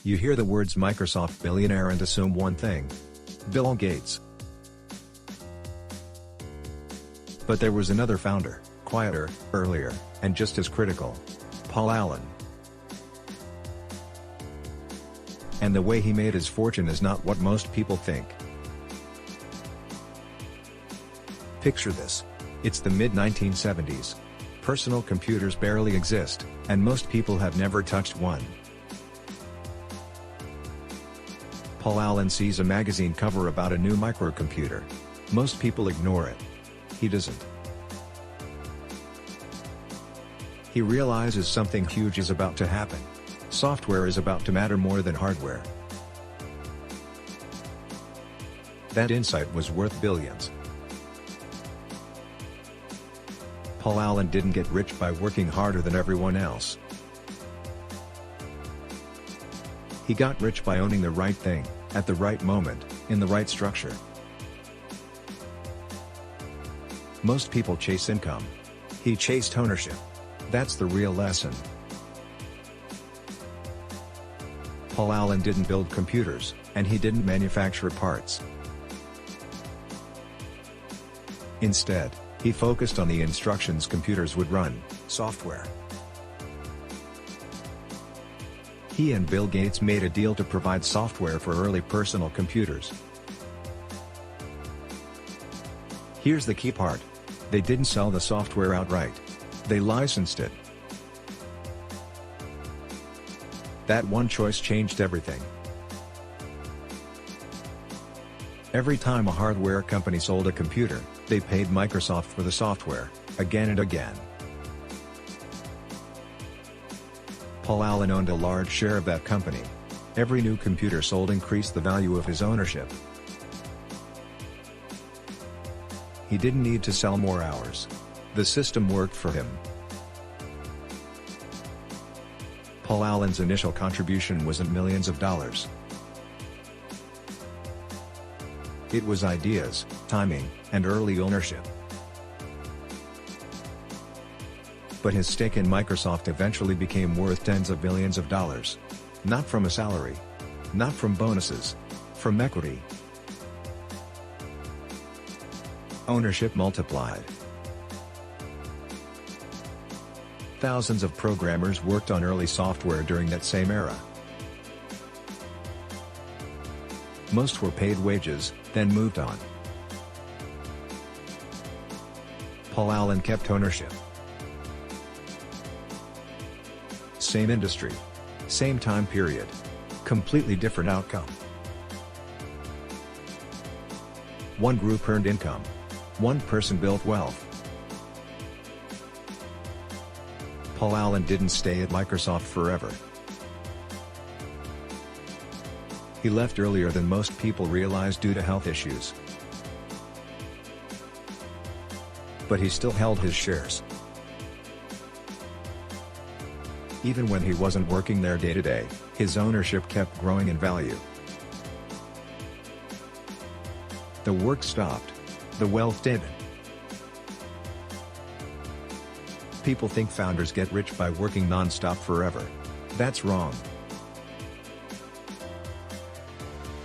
You hear the words Microsoft billionaire and assume one thing: Bill Gates. But there was another founder, quieter, earlier, and just as critical: Paul Allen. And the way he made his fortune is not what most people think. Picture this. It's the mid-1970s. Personal computers barely exist, and most people have never touched one. Paul Allen sees a magazine cover about a new microcomputer. Most people ignore it. He doesn't. He realizes something huge is about to happen. Software is about to matter more than hardware. That insight was worth billions. Paul Allen didn't get rich by working harder than everyone else. He got rich by owning the right thing, at the right moment, in the right structure. Most people chase income. He chased ownership. That's the real lesson. Paul Allen didn't build computers, and he didn't manufacture parts. Instead, he focused on the instructions computers would run, software. He and Bill Gates made a deal to provide software for early personal computers. Here's the key part: they didn't sell the software outright. They licensed it. That one choice changed everything. Every time a hardware company sold a computer, they paid Microsoft for the software, again and again. Paul Allen owned a large share of that company. Every new computer sold increased the value of his ownership. He didn't need to sell more hours. The system worked for him. Paul Allen's initial contribution wasn't millions of dollars. It was ideas, timing, and early ownership. But his stake in Microsoft eventually became worth tens of billions of dollars. Not from a salary. Not from bonuses. From equity. Ownership multiplied. Thousands of programmers worked on early software during that same era. Most were paid wages, then moved on. Paul Allen kept ownership. Same industry. Same time period. Completely different outcome. One group earned income. One person built wealth. Paul Allen didn't stay at Microsoft forever. He left earlier than most people realize due to health issues. But he still held his shares. Even when he wasn't working there day to day, his ownership kept growing in value. The work stopped. The wealth didn't. People think founders get rich by working non-stop forever. That's wrong.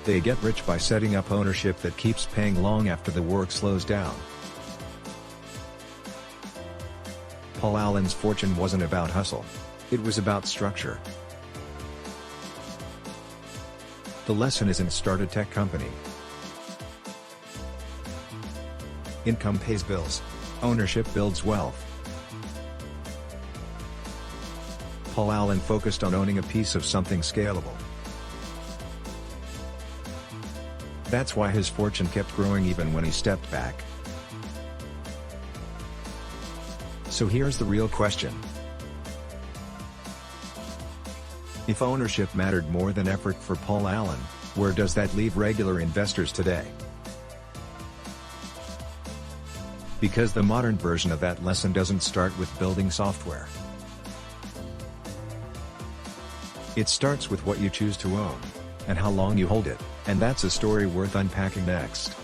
They get rich by setting up ownership that keeps paying long after the work slows down. Paul Allen's fortune wasn't about hustle. It was about structure. The lesson isn't start a tech company. Income pays bills. Ownership builds wealth. Paul Allen focused on owning a piece of something scalable. That's why his fortune kept growing even when he stepped back. So here's the real question. If ownership mattered more than effort for Paul Allen, where does that leave regular investors today? Because the modern version of that lesson doesn't start with building software. It starts with what you choose to own, and how long you hold it, and that's a story worth unpacking next.